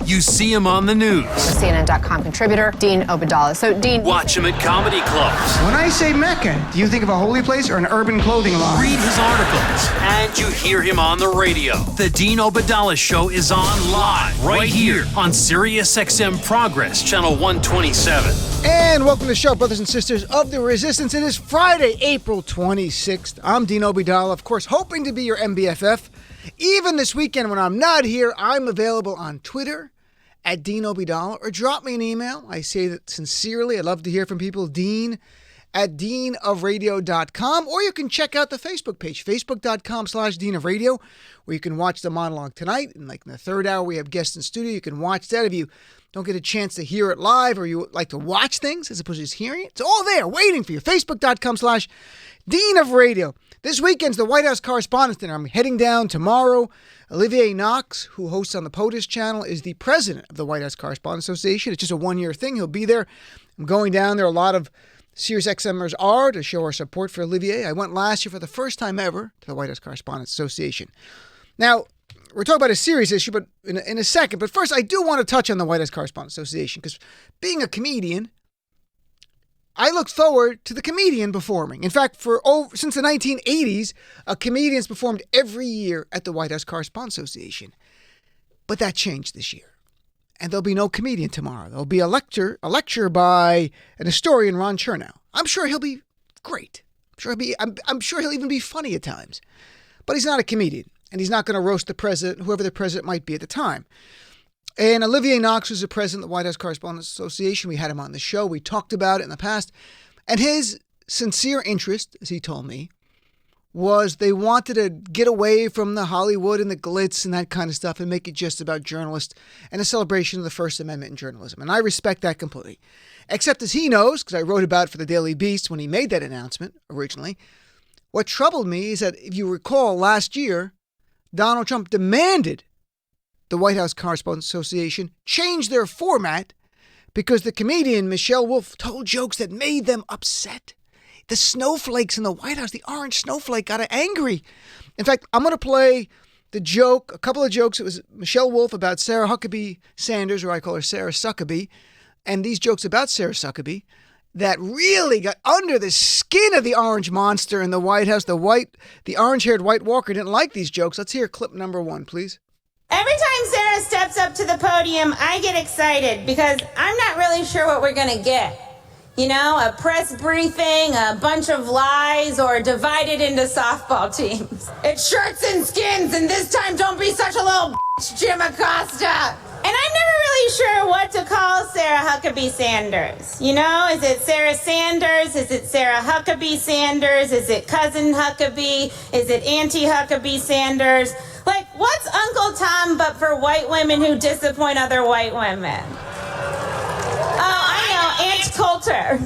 You see him on the news. CNN.com contributor, Dean Obeidallah. So, Dean... Watch him at comedy clubs. When I say Mecca, do you think of a holy place or an urban clothing line? Read his articles. And you hear him on the radio. The Dean Obeidallah Show is on live right here on SiriusXM Progress, Channel 127. And welcome to the show, brothers and sisters of the Resistance. It is Friday, April 26th. I'm Dean Obeidallah, of course, hoping to be your MBFF. Even this weekend when I'm not here, I'm available on Twitter at Dean Obeidallah, or drop me an email. I say that sincerely. I love to hear from people. Dean at deanofradio.com, or you can check out the Facebook page, facebook.com/deanofradio, where you can watch the monologue tonight. And like in the third hour, we have guests in studio. You can watch that if you don't get a chance to hear it live, or you like to watch things as opposed to just hearing it. It's all there waiting for you. Facebook.com/deanofradio. This weekend's the White House Correspondents' Dinner. I'm heading down tomorrow. Olivier Knox, who hosts on the POTUS channel, is the president of the White House Correspondents' Association. It's just a one-year thing. He'll be there. I'm going down there. A lot of SiriusXMers are to show our support for Olivier. I went last year for the first time ever to the White House Correspondents' Association. Now, we're talking about a serious issue, but in a second. But first, I do want to touch on the White House Correspondents' Association, because being a comedian, I look forward to the comedian performing. In fact, since the 1980s, a comedian's performed every year at the White House Correspondents' Association. But that changed this year. And there'll be no comedian tomorrow. There'll be a lecture by an historian, Ron Chernow. I'm sure he'll be great. I'm sure he'll even be funny at times. But he's not a comedian, and he's not going to roast the president, whoever the president might be at the time. And Olivier Knox was the president of the White House Correspondents' Association. We had him on the show. We talked about it in the past. And his sincere interest, as he told me, was they wanted to get away from the Hollywood and the glitz and that kind of stuff and make it just about journalists and a celebration of the First Amendment in journalism. And I respect that completely. Except as he knows, because I wrote about it for the Daily Beast when he made that announcement originally, what troubled me is that, if you recall, last year, Donald Trump demanded the White House Correspondents' Association changed their format because the comedian Michelle Wolf told jokes that made them upset. The snowflakes in the White House, the orange snowflake, got angry. In fact, I'm going to play a couple of jokes. It was Michelle Wolf about Sarah Huckabee Sanders, or I call her Sarah Suckabee, and these jokes about Sarah Suckabee that really got under the skin of the orange monster in the White House. The orange-haired White Walker didn't like these jokes. Let's hear clip number one, please. Every time Sarah steps up to the podium, I get excited because I'm not really sure what we're going to get. You know, a press briefing, a bunch of lies, or divided into softball teams. It's shirts and skins, and this time don't be such a little bitch, Jim Acosta. And I'm never really sure what to call Sarah Huckabee Sanders. You know, is it Sarah Sanders? Is it Sarah Huckabee Sanders? Is it Cousin Huckabee? Is it Auntie Huckabee Sanders? Like, what's Uncle Tom but for white women who disappoint other white women? Oh, I know, Aunt Coulter.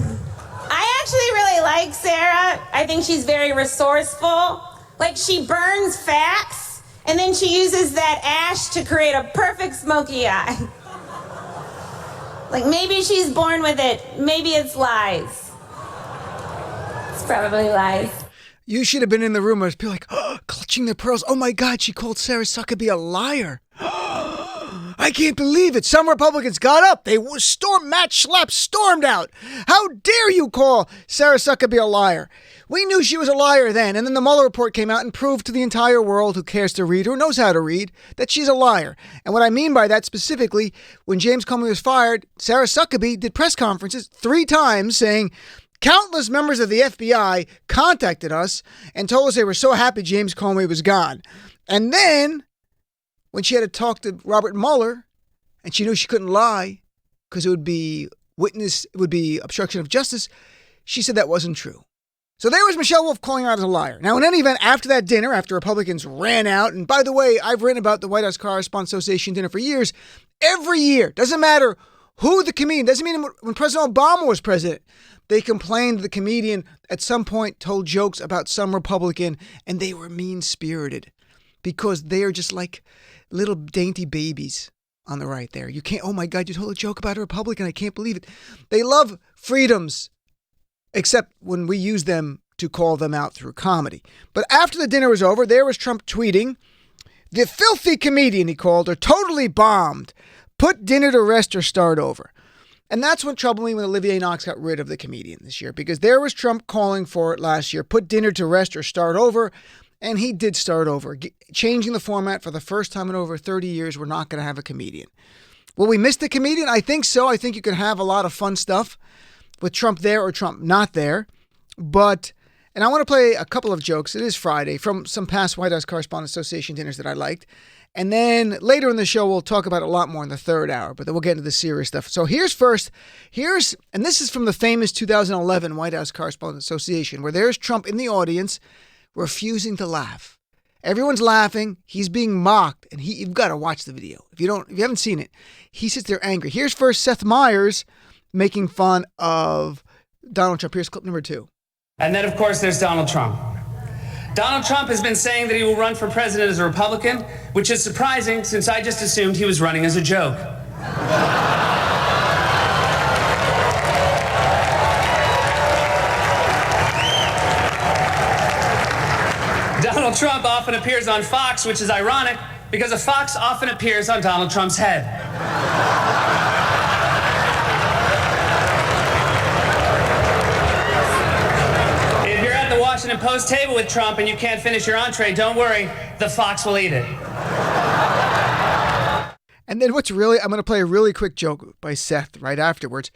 I actually really like Sarah. I think she's very resourceful. Like, she burns facts, and then she uses that ash to create a perfect smoky eye. Like, maybe she's born with it. Maybe it's lies. It's probably lies. You should have been in the room where people like, clutching their pearls. Oh my God, she called Sarah Suckabee a liar. I can't believe it. Some Republicans got up. Matt Schlapp stormed out. How dare you call Sarah Suckabee a liar? We knew she was a liar then, and then the Mueller report came out and proved to the entire world who cares to read, who knows how to read, that she's a liar. And what I mean by that specifically, when James Comey was fired, Sarah Suckabee did press conferences 3 times saying, countless members of the FBI contacted us and told us they were so happy James Comey was gone. And then, when she had to talk to Robert Mueller, and she knew she couldn't lie because it would be obstruction of justice, she said that wasn't true. So there was Michelle Wolf calling her out as a liar. Now, in any event, after that dinner, after Republicans ran out, and by the way, I've written about the White House Correspondents' Association dinner for years. Every year, doesn't matter who the comedian, doesn't mean when President Obama was president, they complained the comedian at some point told jokes about some Republican, and they were mean-spirited because they are just like little dainty babies on the right there. You can't, oh my God, you told a joke about a Republican. I can't believe it. They love freedoms, except when we use them to call them out through comedy. But after the dinner was over, there was Trump tweeting, the filthy comedian, he called her, totally bombed. Put dinner to rest or start over. And that's what troubled me when Olivier Knox got rid of the comedian this year, because there was Trump calling for it last year, put dinner to rest or start over, and he did start over, changing the format for the first time in over 30 years. We're not going to have a comedian. Will we miss the comedian? I think so. I think you can have a lot of fun stuff with Trump there or Trump not there. And I want to play a couple of jokes. It is Friday from some past White House Correspondents Association dinners that I liked. And then later in the show, we'll talk about it a lot more in the third hour, but then we'll get into the serious stuff. So here's, and this is from the famous 2011 White House Correspondents Association, where there's Trump in the audience refusing to laugh. Everyone's laughing. He's being mocked, and you've got to watch the video. If you haven't seen it, he sits there angry. Here's first Seth Meyers making fun of Donald Trump. Here's clip number 2. And then, of course, there's Donald Trump. Donald Trump has been saying that he will run for president as a Republican, which is surprising since I just assumed he was running as a joke. Donald Trump often appears on Fox, which is ironic because a fox often appears on Donald Trump's head. Washington Post table with Trump and you can't finish your entree, don't worry, the fox will eat it. And then I'm going to play a really quick joke by Seth right afterwards,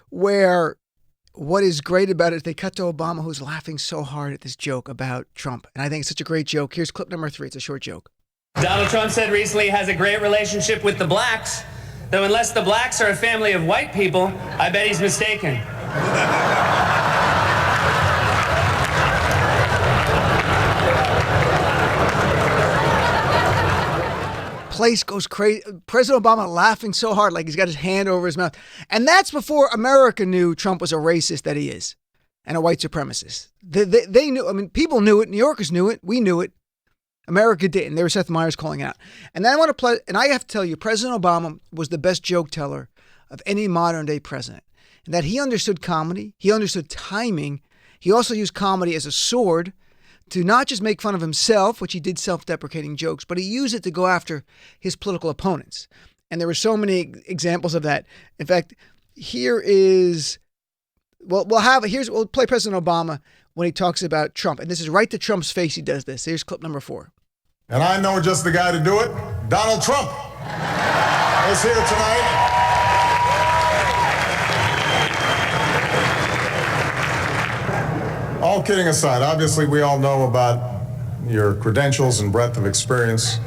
where what is great about it is they cut to Obama, who's laughing so hard at this joke about Trump. And I think it's such a great joke. Here's clip number 3. It's a short joke. Donald Trump said recently he has a great relationship with the blacks, though unless the blacks are a family of white people, I bet he's mistaken. Place goes crazy. President Obama laughing so hard, like he's got his hand over his mouth. And that's before America knew Trump was a racist that he is and a white supremacist. They knew. I mean, people knew it. New Yorkers knew it. We knew it. America didn't. There was Seth Meyers calling out. And then I have to tell you, President Obama was the best joke teller of any modern day president. And that he understood comedy. He understood timing. He also used comedy as a sword to not just make fun of himself, which he did self-deprecating jokes, but he used it to go after his political opponents. And there were so many examples of that. In fact, we'll play President Obama when he talks about Trump. And this is right to Trump's face he does this. Here's clip number 4. And I know just the guy to do it, Donald Trump is here tonight. All kidding aside, obviously we all know about your credentials and breadth of experience.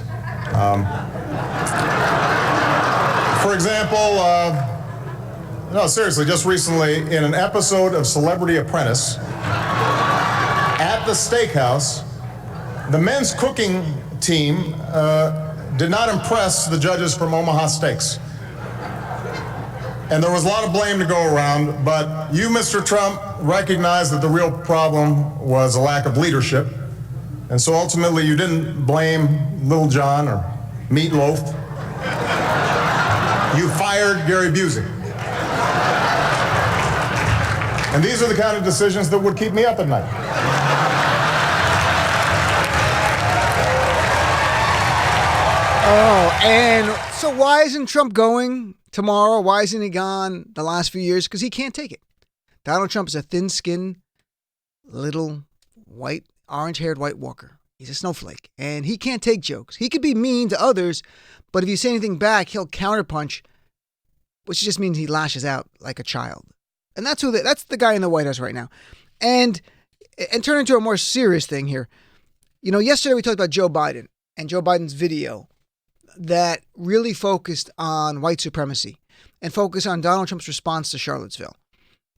For example, no, seriously, just recently in an episode of Celebrity Apprentice at the steakhouse, the men's cooking team did not impress the judges from Omaha Steaks. And there was a lot of blame to go around, but you, Mr. Trump, recognized that the real problem was a lack of leadership. And so ultimately you didn't blame Little John or Meatloaf. You fired Gary Busey. And these are the kind of decisions that would keep me up at night. Oh, and so why isn't Trump going tomorrow? Why isn't he gone the last few years? Because he can't take it. Donald Trump is a thin-skinned, little, white, orange-haired white walker. He's a snowflake, and he can't take jokes. He could be mean to others, but if you say anything back, he'll counterpunch, which just means he lashes out like a child. And that's the guy in the White House right now. And turn into a more serious thing here. You know, yesterday we talked about Joe Biden and Joe Biden's video that really focused on white supremacy and focused on Donald Trump's response to Charlottesville.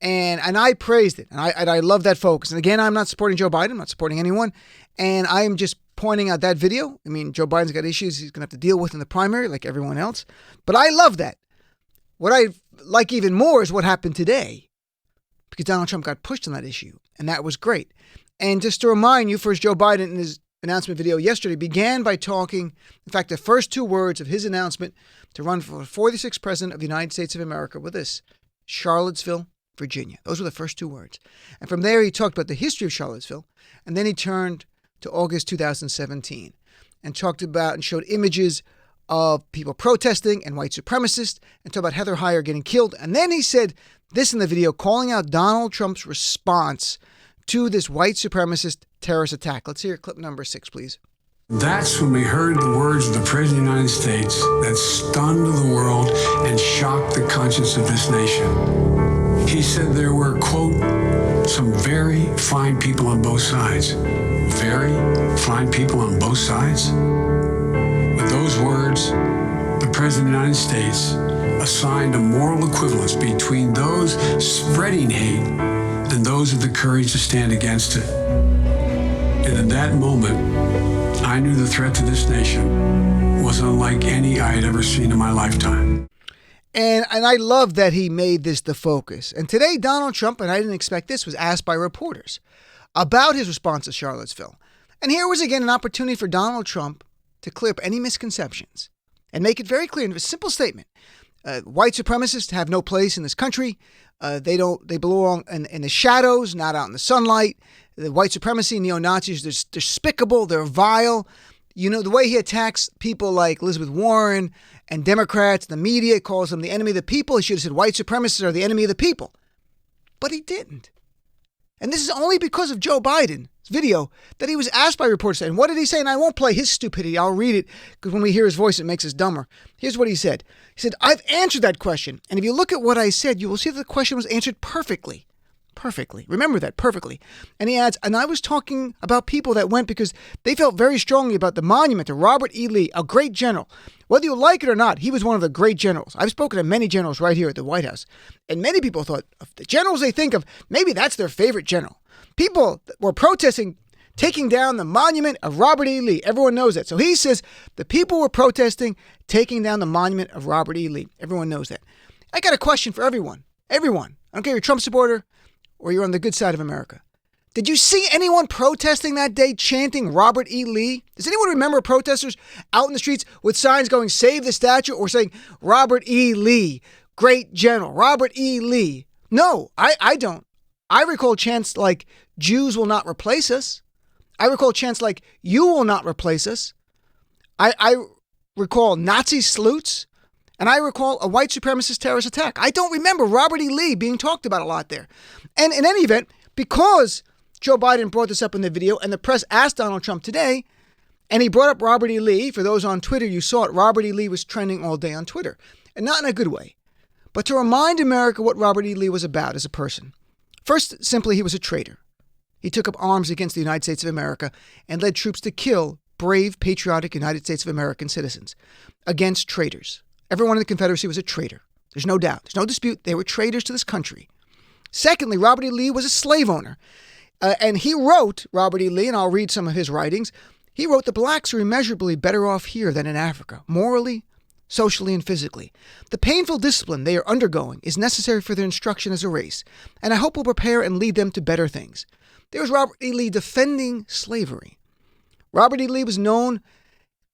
And I praised it. And I love that focus. And again, I'm not supporting Joe Biden. I'm not supporting anyone. And I am just pointing out that video. I mean, Joe Biden's got issues he's going to have to deal with in the primary like everyone else. But I love that. What I like even more is what happened today, because Donald Trump got pushed on that issue. And that was great. And just to remind you, first, Joe Biden in his announcement video yesterday began by talking, in fact, the first 2 words of his announcement to run for 46th president of the United States of America were this: Charlottesville, Virginia. Those were the first 2 words. And from there, he talked about the history of Charlottesville. And then he turned to August 2017 and talked about and showed images of people protesting and white supremacists and talk about Heather Heyer getting killed. And then he said this in the video, calling out Donald Trump's response to this white supremacist terrorist attack. Let's hear clip number 6, please. That's when we heard the words of the President of the United States that stunned the world and shocked the conscience of this nation. He said there were, quote, some very fine people on both sides. Very fine people on both sides? With those words, the President of the United States assigned a moral equivalence between those spreading hate and those with the courage to stand against it. And in that moment, I knew the threat to this nation was unlike any I had ever seen in my lifetime. And I love that he made this the focus. And today, Donald Trump, and I didn't expect this, was asked by reporters about his response to Charlottesville. And here was again an opportunity for Donald Trump to clear up any misconceptions and make it very clear in a simple statement. White supremacists have no place in this country. They belong in the shadows, not out in the sunlight. The white supremacy, neo-Nazis, they're despicable, they're vile. You know, the way he attacks people like Elizabeth Warren and Democrats, the media calls them the enemy of the people. He should have said white supremacists are the enemy of the people. But he didn't. And this is only because of Joe Biden's video that he was asked by reporters. And what did he say? And I won't play his stupidity. I'll read it because when we hear his voice, it makes us dumber. Here's what he said. He said, I've answered that question. And if you look at what I said, you will see that the question was answered perfectly. Perfectly. Remember that, perfectly. And he adds, and I was talking about people that went because they felt very strongly about the monument to Robert E. Lee, a great general. Whether you like it or not, he was one of the great generals. I've spoken to many generals right here at the White House. And many people thought of the generals they think of, maybe that's their favorite general. People were protesting taking down the monument of Robert E. Lee. Everyone knows that. So he says the people were protesting taking down the monument of Robert E. Lee. Everyone knows that. I got a question for everyone. Everyone. I don't care if you're a Trump supporter or you're on the good side of America. Did you see anyone protesting that day chanting Robert E. Lee? Does anyone remember protesters out in the streets with signs going, save the statue, or saying, Robert E. Lee, great general, Robert E. Lee? No, I don't. I recall chants like, Jews will not replace us. I recall chants like, you will not replace us. I recall Nazi salutes. And I recall a white supremacist terrorist attack. I don't remember Robert E. Lee being talked about a lot there. And in any event, because Joe Biden brought this up in the video and the press asked Donald Trump today, and he brought up Robert E. Lee, for those on Twitter, you saw it, Robert E. Lee was trending all day on Twitter. And not in a good way, but to remind America what Robert E. Lee was about as a person. First, simply, he was a traitor. He took up arms against the United States of America and led troops to kill brave, patriotic United States of American citizens against traitors. Everyone in the Confederacy was a traitor. There's no doubt. There's no dispute. They were traitors to this country. Secondly, Robert E. Lee was a slave owner. And he wrote, Robert E. Lee, and I'll read some of his writings, he wrote, the blacks are immeasurably better off here than in Africa, morally, socially, and physically. The painful discipline they are undergoing is necessary for their instruction as a race, and I hope will prepare and lead them to better things. There was Robert E. Lee defending slavery. Robert E. Lee was known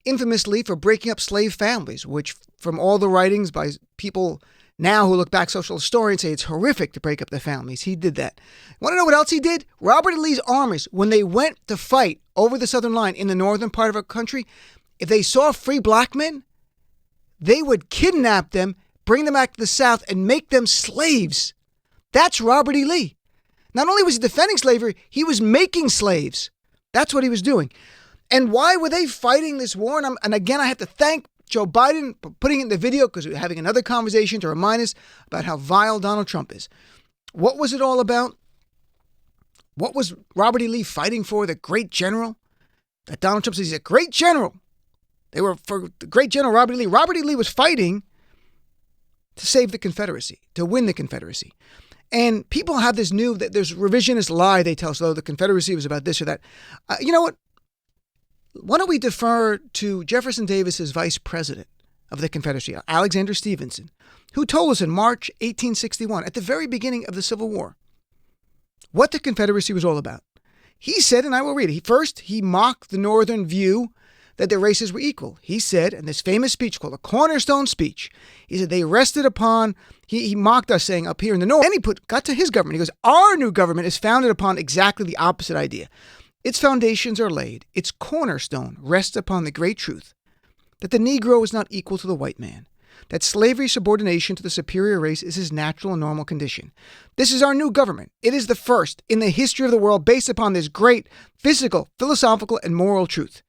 infamously for breaking up slave families, which from all the writings by people now who look back, social historians say it's horrific to break up the families. He did that. Want to know what else he did? Robert E. Lee's armies, when they went to fight over the southern line in the northern part of our country, if they saw free black men, they would kidnap them, bring them back to the South, and make them slaves. That's Robert E. Lee. Not only was he defending slavery, he was making slaves. That's what he was doing. And why were they fighting this war? And again, I have to thank Joe Biden for putting it in the video because we're having another conversation to remind us about how vile Donald Trump is. What was it all about? What was Robert E. Lee fighting for? The great general? That Donald Trump says he's a great general. They were for the great general Robert E. Lee. Robert E. Lee was fighting to save the Confederacy, to win the Confederacy. And people have this new, that there's revisionist lie they tell us, oh, the Confederacy was about this or that. You know what? Why don't we defer to Jefferson Davis's vice president of the Confederacy, Alexander Stevenson, who told us in March 1861, at the very beginning of the Civil War, what the Confederacy was all about. He said, and I will read it, first, he mocked the Northern view that their races were equal. He said, in this famous speech called a cornerstone speech, he said they rested upon, he mocked us saying up here in the North, and he got to his government. He goes, our new government is founded upon exactly the opposite idea. Its foundations are laid. Its cornerstone rests upon the great truth that the Negro is not equal to the white man, that slavery subordination to the superior race is his natural and normal condition. This is our new government. It is the first in the history of the world based upon this great physical, philosophical, and moral truth.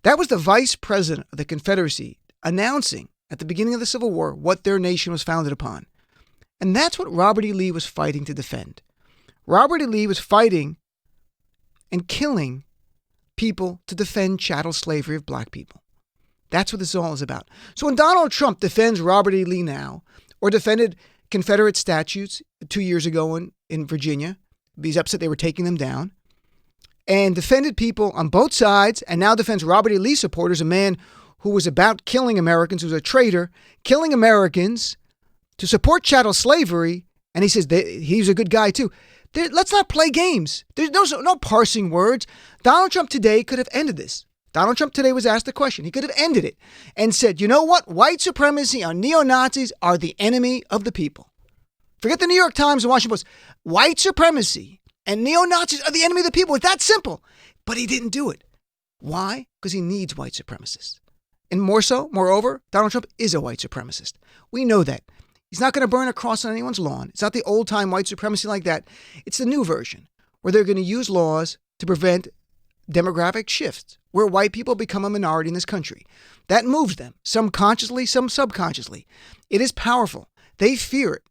That was the vice president of the Confederacy announcing at the beginning of the Civil War what their nation was founded upon. And that's what Robert E. Lee was fighting to defend. Robert E. Lee was fighting and killing people to defend chattel slavery of black people. That's what this all is about. So when Donald Trump defends Robert E. Lee now, or defended Confederate statutes 2 years ago in Virginia, he's upset they were taking them down, and defended people on both sides, and now defends Robert E. Lee supporters, a man who was about killing Americans, who's a traitor, killing Americans to support chattel slavery, and he says he's a good guy too. Let's not play games. There's no parsing words. Donald Trump today could have ended this. Donald Trump today was asked the question. He could have ended it and said, you know what? White supremacy and neo-Nazis are the enemy of the people. Forget the New York Times and Washington Post. White supremacy and neo-Nazis are the enemy of the people. It's that simple. But he didn't do it. Why? Because he needs white supremacists. And moreover, Donald Trump is a white supremacist. We know that. He's not going to burn a cross on anyone's lawn. It's not the old-time white supremacy like that. It's the new version where they're going to use laws to prevent demographic shifts, where white people become a minority in this country. That moves them, some consciously, some subconsciously. It is powerful. They fear it.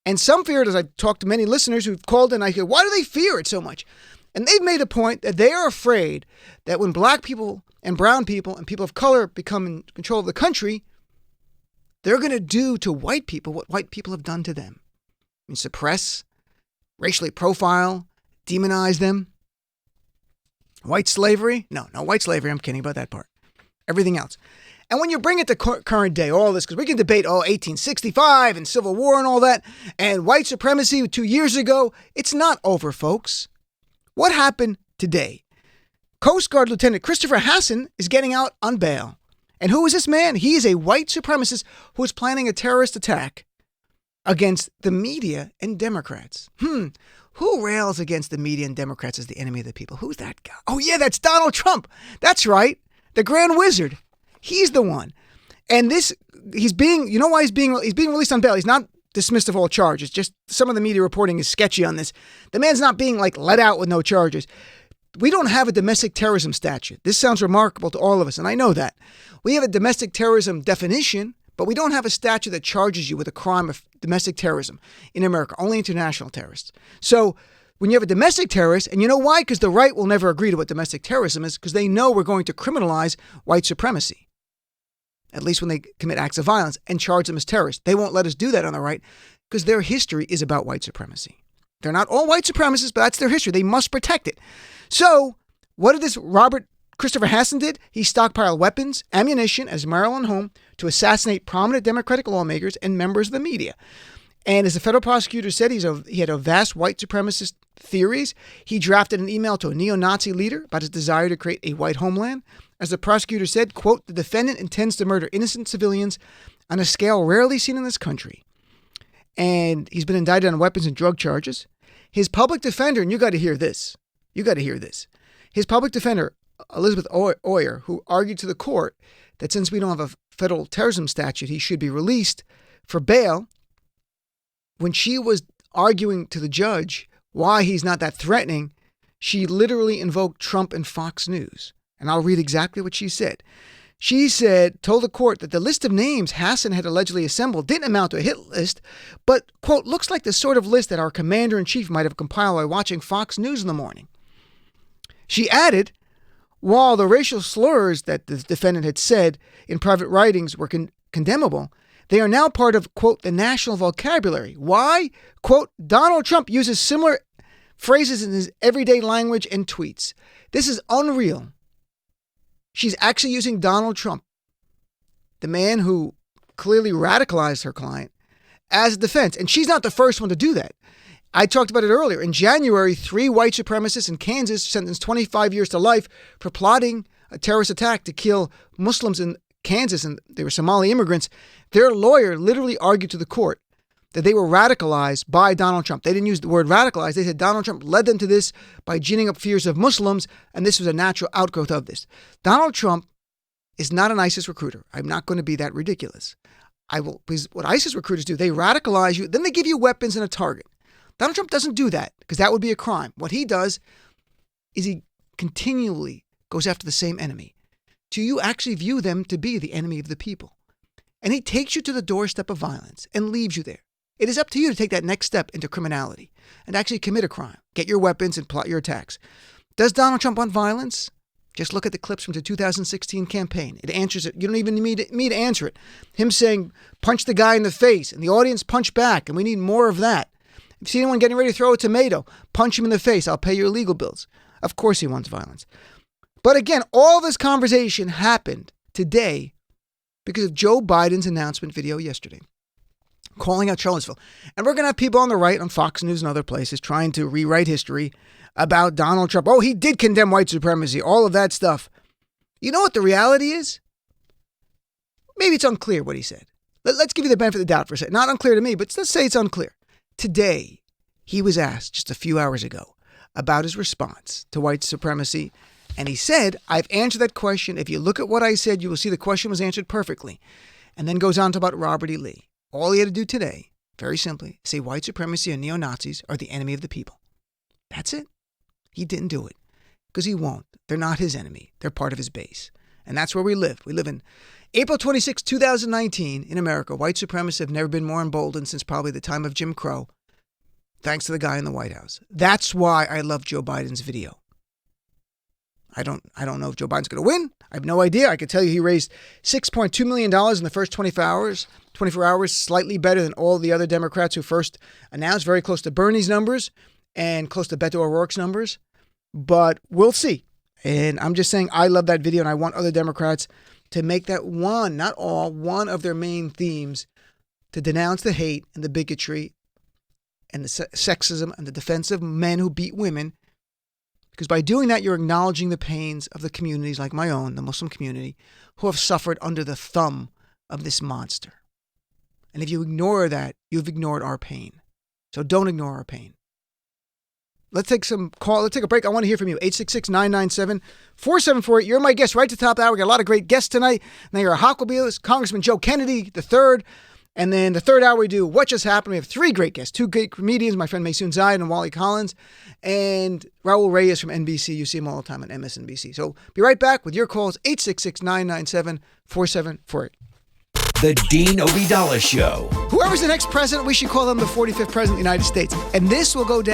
And some fear it, as I've talked to many listeners who've called in, I go, why do they fear it so much? And they've made a point that they are afraid that when black people and brown people and people of color become in control of the country, they're going to do to white people what white people have done to them. I mean, suppress, racially profile, demonize them. White slavery? No white slavery. I'm kidding about that part. Everything else. And when you bring it to current day, all this, because we can debate, 1865 and Civil War and all that, and white supremacy 2 years ago, it's not over, folks. What happened today? Coast Guard Lieutenant Christopher Hasson is getting out on bail. And who is this man? He is a white supremacist who is planning a terrorist attack against the media and Democrats. Who rails against the media and Democrats as the enemy of the people? Who's that guy? Oh, yeah, that's Donald Trump. That's right. The Grand Wizard. He's the one. And you know why he's being released on bail? He's not dismissed of all charges. Just some of the media reporting is sketchy on this. The man's not being let out with no charges. We don't have a domestic terrorism statute. This sounds remarkable to all of us, and I know that. We have a domestic terrorism definition, but we don't have a statute that charges you with a crime of domestic terrorism in America, only international terrorists. So when you have a domestic terrorist, and you know why? Because the right will never agree to what domestic terrorism is, because they know we're going to criminalize white supremacy, at least when they commit acts of violence, and charge them as terrorists. They won't let us do that on the right because their history is about white supremacy. They're not all white supremacists, but that's their history. They must protect it. So what did this Christopher Hasson did? He stockpiled weapons, ammunition as Maryland home to assassinate prominent Democratic lawmakers and members of the media. And as the federal prosecutor said, he had a vast white supremacist theories. He drafted an email to a neo-Nazi leader about his desire to create a white homeland. As the prosecutor said, quote, the defendant intends to murder innocent civilians on a scale rarely seen in this country. And he's been indicted on weapons and drug charges. His public defender, and you got to hear this. His public defender, Elizabeth Oyer, who argued to the court that since we don't have a federal terrorism statute, he should be released for bail. When she was arguing to the judge why he's not that threatening, she literally invoked Trump and Fox News. And I'll read exactly what she said. She told the court that the list of names Hasson had allegedly assembled didn't amount to a hit list, but, quote, looks like the sort of list that our commander-in-chief might have compiled while watching Fox News in the morning. She added, while the racial slurs that the defendant had said in private writings were condemnable, they are now part of, quote, the national vocabulary. Why? Quote, Donald Trump uses similar phrases in his everyday language and tweets. This is unreal. She's actually using Donald Trump, the man who clearly radicalized her client, as a defense. And she's not the first one to do that. I talked about it earlier. In January, 3 white supremacists in Kansas sentenced 25 years to life for plotting a terrorist attack to kill Muslims in Kansas, and they were Somali immigrants. Their lawyer literally argued to the court that they were radicalized by Donald Trump. They didn't use the word radicalized. They said Donald Trump led them to this by ginning up fears of Muslims, and this was a natural outgrowth of this. Donald Trump is not an ISIS recruiter. I'm not going to be that ridiculous. Because what ISIS recruiters do, they radicalize you, then they give you weapons and a target. Donald Trump doesn't do that because that would be a crime. What he does is he continually goes after the same enemy till you actually view them to be the enemy of the people. And he takes you to the doorstep of violence and leaves you there. It is up to you to take that next step into criminality and actually commit a crime, get your weapons and plot your attacks. Does Donald Trump want violence? Just look at the clips from the 2016 campaign. It answers it. You don't even need me to answer it. Him saying, punch the guy in the face, and the audience punch back, and we need more of that. If you see anyone getting ready to throw a tomato, punch him in the face. I'll pay your legal bills. Of course he wants violence. But again, all this conversation happened today because of Joe Biden's announcement video yesterday, calling out Charlottesville. And we're going to have people on the right, on Fox News and other places, trying to rewrite history about Donald Trump. Oh, he did condemn white supremacy, all of that stuff. You know what the reality is? Maybe it's unclear what he said. Let's give you the benefit of the doubt for a second. Not unclear to me, but let's say it's unclear. Today, he was asked just a few hours ago about his response to white supremacy. And he said, I've answered that question. If you look at what I said, you will see the question was answered perfectly. And then goes on to about Robert E. Lee. All he had to do today, very simply, say white supremacy and neo-Nazis are the enemy of the people. That's it. He didn't do it because he won't. They're not his enemy. They're part of his base. And that's where we live. We live in April 26, 2019 in America. White supremacists have never been more emboldened since probably the time of Jim Crow, thanks to the guy in the White House. That's why I love Joe Biden's video. I don't know if Joe Biden's going to win. I have no idea. I can tell you he raised $6.2 million in the first 24 hours, slightly better than all the other Democrats who first announced, very close to Bernie's numbers and close to Beto O'Rourke's numbers. But we'll see. And I'm just saying I love that video, and I want other Democrats to make that one, not all, one of their main themes to denounce the hate and the bigotry and the sexism and the defense of men who beat women. Because by doing that, you're acknowledging the pains of the communities like my own, the Muslim community, who have suffered under the thumb of this monster. And if you ignore that, you've ignored our pain. So don't ignore our pain. Let's take a break. I want to hear from you. 866-997-4748. You're my guest right to the top of the hour. We got a lot of great guests tonight. Now you're a Hucklebees, Congressman Joe Kennedy III. And then the third hour we do What Just Happened. We have three great guests, two great comedians, my friend Maysoon Zayed and Wally Collins, and Raul Reyes from NBC. You see him all the time on MSNBC. So be right back with your calls, 866-997-4748. The Dean Obeidallah Show. Whoever's the next president, we should call them the 45th president of the United States. And this will go down